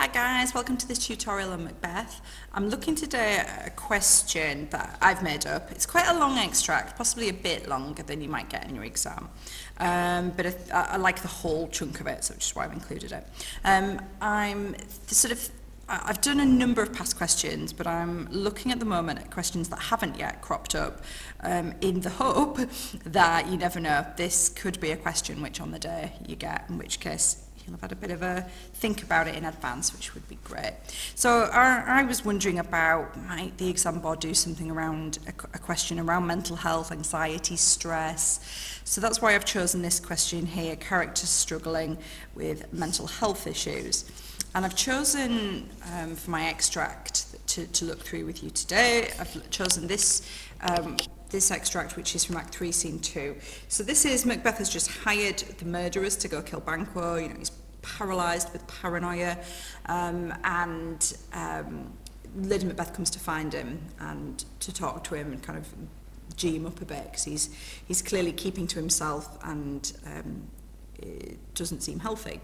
Hi guys, welcome to this tutorial on Macbeth. I'm looking today at a question that I've made up. It's quite a long extract, possibly a bit longer than you might get in your exam. But I like the whole chunk of it, so which is why I've included it. I've done a number of past questions, but I'm looking at the moment at questions that haven't yet cropped up in the hope that you never know. This could be a question which on the day you get, in which case you'll have had a bit of a think about it in advance, which would be great. So I was wondering about, might the exam board do something around a question around mental health, anxiety, stress? So that's why I've chosen this question here, characters struggling with mental health issues. And I've chosen for my extract to look through with you today, I've chosen this extract, which is from Act 3, Scene 2. So this is, Macbeth has just hired the murderers to go kill Banquo. You know, he's paralysed with paranoia, Lady Macbeth comes to find him and to talk to him and kind of gee him up a bit, because he's clearly keeping to himself and it doesn't seem healthy.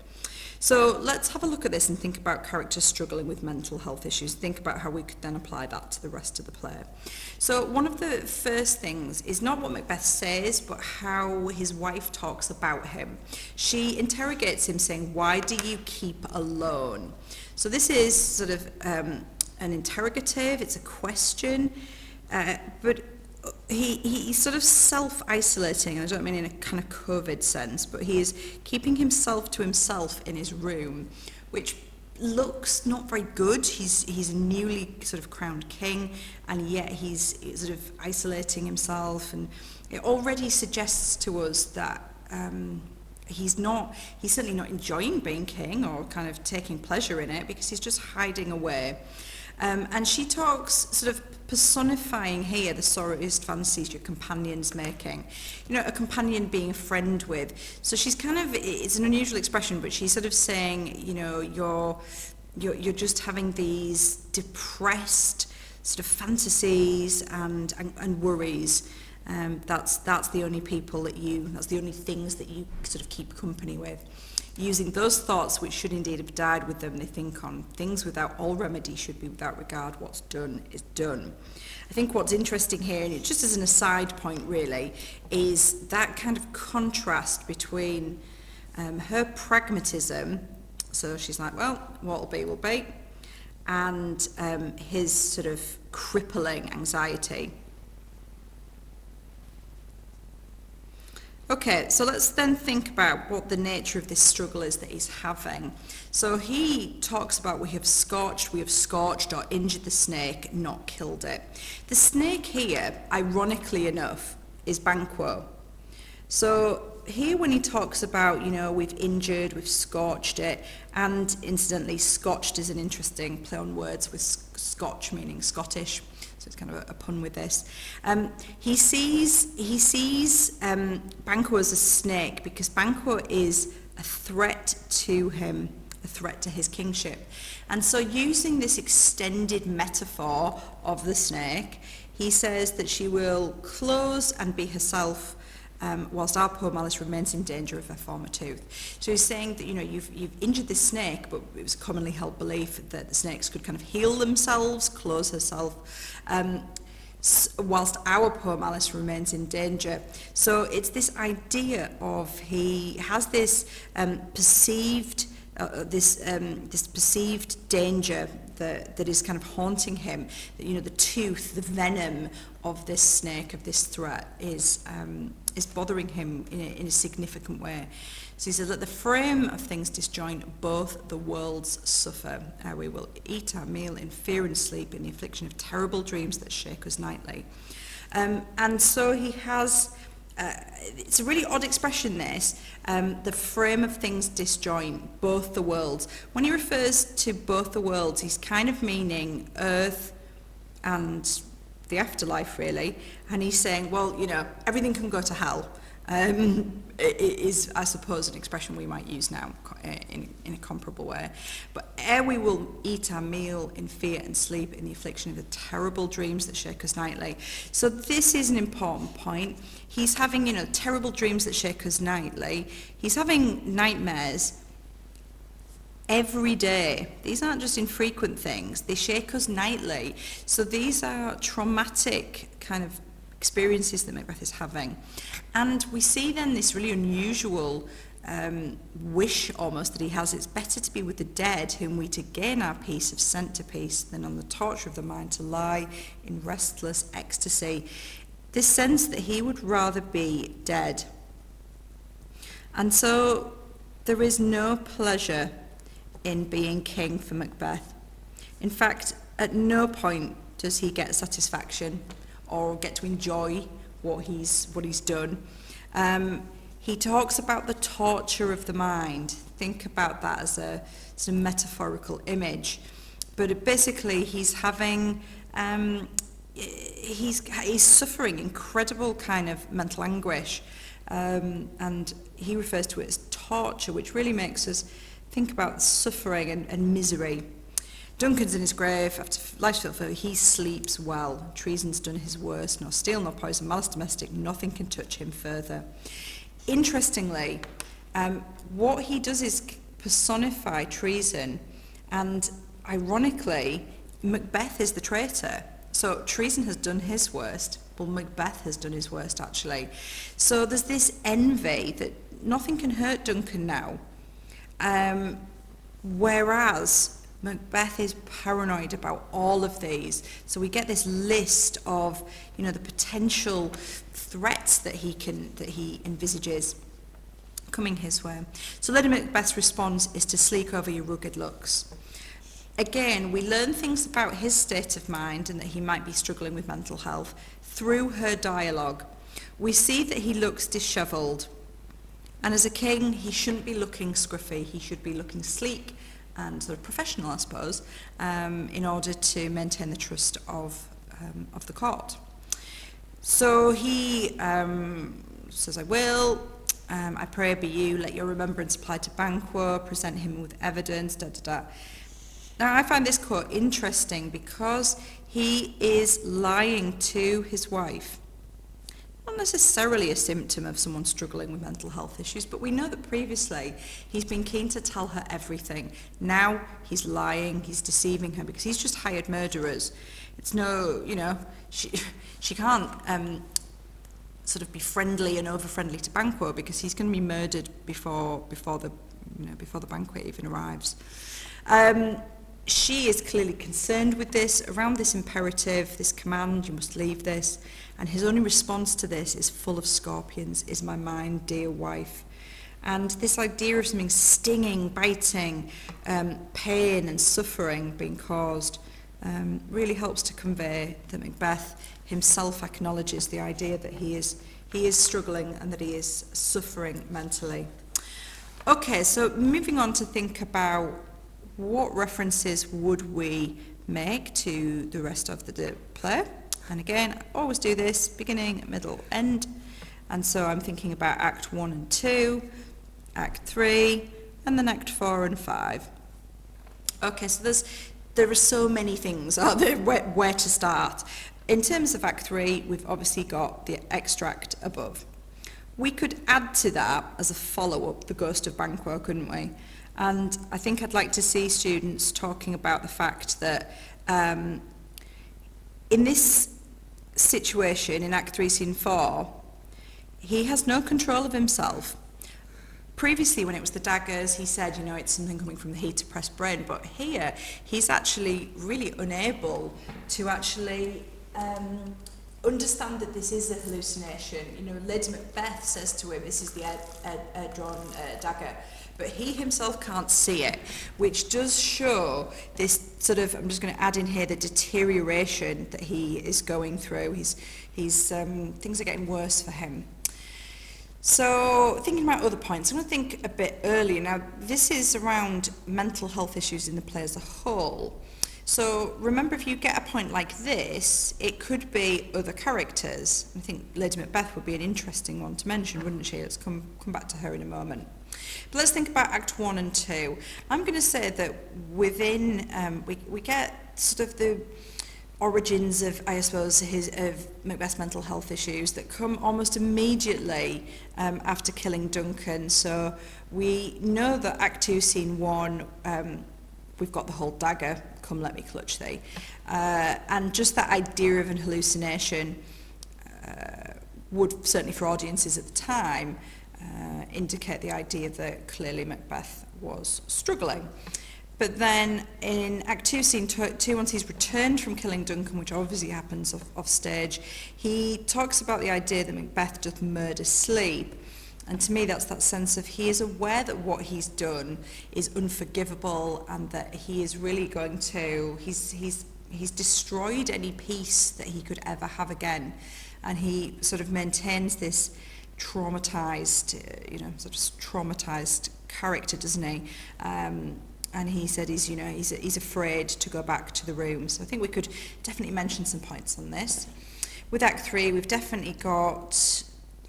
So let's have a look at this and think about characters struggling with mental health issues. Think about how we could then apply that to the rest of the play. So one of the first things is not what Macbeth says, but how his wife talks about him. She interrogates him saying, "Why do you keep alone?" So this is sort of an interrogative, it's a question, but he's sort of self-isolating. I don't mean in a kind of COVID sense, but he is keeping himself to himself in his room, which looks not very good. He's a newly sort of crowned king, and yet he's sort of isolating himself, and it already suggests to us that he's certainly not enjoying being king or kind of taking pleasure in it, because he's just hiding away. And she talks sort of personifying here the sorriest fancies your companion's making. You know, a companion being a friend with. So she's kind of, it's an unusual expression, but she's sort of saying, you know, you're just having these depressed sort of fantasies and worries. That's the only people that's the only things that you sort of keep company with. Using those thoughts which should indeed have died with them, they think on things without all remedy should be without regard. What's done is done. I think what's interesting here, and just as an aside point really, is that kind of contrast between her pragmatism, so she's like, well, what'll be will be, and his sort of crippling anxiety. Okay, so let's then think about what the nature of this struggle is that he's having. So he talks about we have scorched or injured the snake, not killed it. The snake here, ironically enough, is Banquo. So here when he talks about, you know, we've injured, we've scorched it, and incidentally, scotched is an interesting play on words with Scotch meaning Scottish. So it's kind of a pun with this. He sees Banquo as a snake because Banquo is a threat to him, a threat to his kingship. And so using this extended metaphor of the snake, he says that she will close and be herself whilst our poor Malice remains in danger of her former tooth. So he's saying that, you know, you've injured this snake, but it was a commonly held belief that the snakes could kind of heal themselves, close herself, whilst our poor Malice remains in danger. So it's this idea of he has this perceived danger that is kind of haunting him, that, you know, the tooth, the venom of this snake, of this threat is bothering him in a significant way. So he says that the frame of things disjoint, both the worlds suffer. We will eat our meal in fear and sleep, in the affliction of terrible dreams that shake us nightly. And so he has, it's a really odd expression this, the frame of things disjoint, both the worlds. When he refers to both the worlds, he's kind of meaning earth and the afterlife really, and he's saying, well, you know, everything can go to hell. It is, I suppose, an expression we might use now in a comparable way. But ere we will eat our meal in fear and sleep, in the affliction of the terrible dreams that shake us nightly. So this is an important point. He's having, you know, terrible dreams that shake us nightly. He's having nightmares. every day. These aren't just infrequent things, they shake us nightly. So these are traumatic kind of experiences that Macbeth is having. And we see then this really unusual wish almost that he has. It's better to be with the dead, whom we to gain our peace have sent to peace, than on the torture of the mind to lie in restless ecstasy. This sense that he would rather be dead. And so there is no pleasure in being king for Macbeth. In fact, at no point does he get satisfaction or get to enjoy what he's done. He talks about the torture of the mind. Think about that as a metaphorical image. But basically, he's having, he's suffering incredible kind of mental anguish, and he refers to it as torture, which really makes us think about suffering and misery. Duncan's in his grave after life's fulfilled. He sleeps well. Treason's done his worst. Nor steel nor poison, malice domestic, nothing can touch him further. Interestingly, what he does is personify treason, and ironically, Macbeth is the traitor. So treason has done his worst, but Macbeth has done his worst, actually. So there's this envy that nothing can hurt Duncan now, whereas Macbeth is paranoid about all of these. So we get this list of, the potential threats that he envisages coming his way. So Lady Macbeth's response is to sleek over your rugged looks. Again, we learn things about his state of mind and that he might be struggling with mental health through her dialogue. We see that he looks dishevelled, and as a king, he shouldn't be looking scruffy. He should be looking sleek and sort of professional, I suppose, in order to maintain the trust of the court. So he says, I will, I pray be you, let your remembrance apply to Banquo, present him with evidence, Now, I find this quote interesting because he is lying to his wife. Not necessarily a symptom of someone struggling with mental health issues, but we know that previously he's been keen to tell her everything. Now he's lying, he's deceiving her because he's just hired murderers. It's she can't sort of be friendly and over-friendly to Banquo because he's going to be murdered before the banquet even arrives. She is clearly concerned with this, around this imperative, this command, you must leave this, and his only response to this is full of scorpions, is my mind, dear wife. And this idea of something stinging, biting, pain and suffering being caused really helps to convey that Macbeth himself acknowledges the idea that he is struggling and that he is suffering mentally. Okay, so moving on to think about what references would we make to the rest of the play. And again, I always do this, beginning, middle, end. And so I'm thinking about Act 1 and 2, Act 3, and then Act 4 and 5. Okay, so there are so many things, are there, where to start. In terms of Act 3, we've obviously got the extract above. We could add to that as a follow-up, the Ghost of Banquo, couldn't we? And I think I'd like to see students talking about the fact that in this situation, in Act 3, Scene 4, he has no control of himself. Previously, when it was the daggers, he said, it's something coming from the heat-oppressed brain, but here, he's actually really unable to actually understand that this is a hallucination. Lady Macbeth says to him, this is the air-drawn dagger, but he himself can't see it, which does show this sort of, I'm just going to add in here, the deterioration that he is going through. Things are getting worse for him. So, thinking about other points, I'm going to think a bit earlier. Now, this is around mental health issues in the play as a whole. So, remember, if you get a point like this, it could be other characters. I think Lady Macbeth would be an interesting one to mention, wouldn't she? Let's come back to her in a moment. But let's think about Act 1 and 2. I'm going to say that within, we get sort of origins of, I suppose, of Macbeth's mental health issues that come almost immediately after killing Duncan. So we know that Act 2, Scene 1, we've got the whole dagger, come let me clutch thee. And just that idea of an hallucination would, certainly for audiences at the time, indicate the idea that clearly Macbeth was struggling. But then in Act 2, Scene 2, once he's returned from killing Duncan, which obviously happens off stage, he talks about the idea that Macbeth doth murder sleep. And to me, that's that sense of he is aware that what he's done is unforgivable, and that he is really going to, he's destroyed any peace that he could ever have again. And he sort of maintains this traumatized, sort of traumatized character, doesn't he? And he said he's afraid to go back to the room. So I think we could definitely mention some points on this. With Act 3, we've definitely got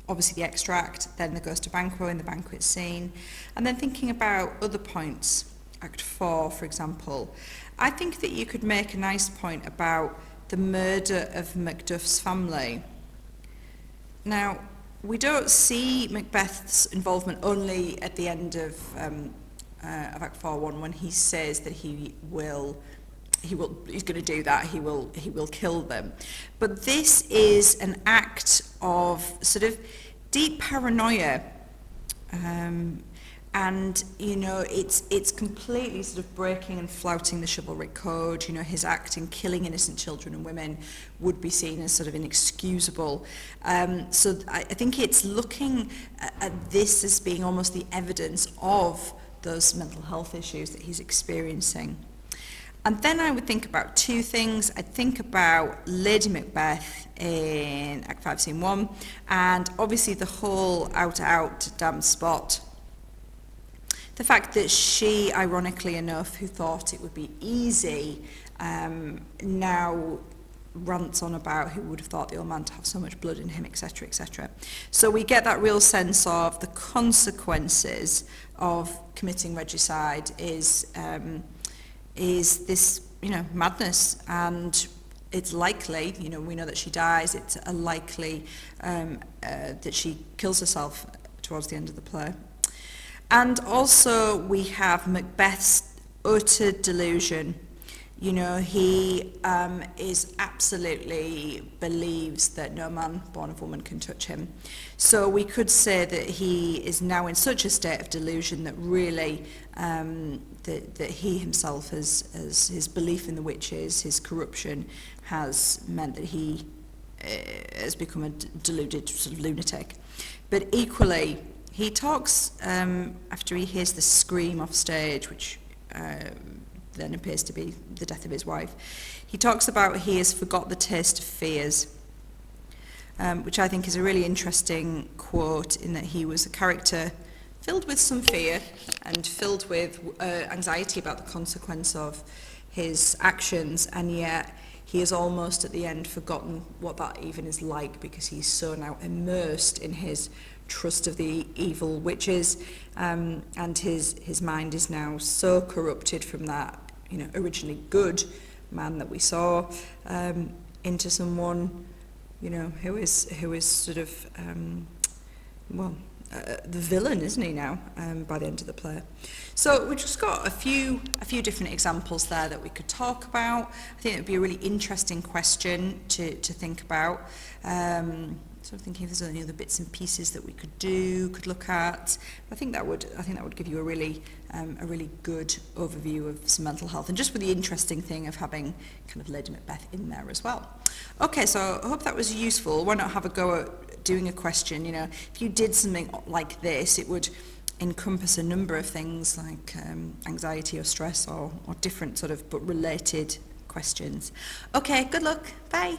obviously the extract, then the goes to Banquo in the banquet scene, and then thinking about other points, Act 4, for example. I think that you could make a nice point about the murder of Macduff's family. Now, we don't see Macbeth's involvement only at the end of Act 4:1 when he says that he's going to do that. He will kill them. But this is an act of sort of deep paranoia, and it's completely sort of breaking and flouting the chivalric code. His act in killing innocent children and women would be seen as sort of inexcusable. So I think it's looking at this as being almost the evidence of those mental health issues that he's experiencing. And then I would think about two things. I'd think about Lady Macbeth in Act 5, Scene 1, and obviously the whole out damn spot. The fact that she, ironically enough, who thought it would be easy, now rants on about who would have thought the old man to have so much blood in him, etc., etc. So we get that real sense of the consequences of committing regicide is this, madness, and it's likely, we know that she dies, it's a likely that she kills herself towards the end of the play. And also we have Macbeth's utter delusion. He is absolutely believes that no man born of woman can touch him. So we could say that he is now in such a state of delusion that really that he himself has his belief in the witches, his corruption has meant that he has become a deluded sort of lunatic. But equally, he talks after he hears the scream off stage, which then appears to be the death of his wife. He talks about he has forgot the taste of fears, which I think is a really interesting quote, in that he was a character filled with some fear and filled with anxiety about the consequence of his actions, and yet he has almost at the end forgotten what that even is like, because he's so now immersed in his trust of the evil witches, and his mind is now so corrupted from that originally good man that we saw into someone who is sort of the villain, isn't he now, by the end of the play. So we've just got a few different examples there that we could talk about. I think it would be a really interesting question to think about. So I'm thinking if there's any other bits and pieces that we could look at. I think that would give you a really good overview of some mental health, and just with the interesting thing of having kind of Lady Macbeth in there as well. Okay, so I hope that was useful. Why not have a go at doing a question? If you did something like this, it would encompass a number of things like anxiety or stress or different sort of but related questions. Okay, good luck. Bye.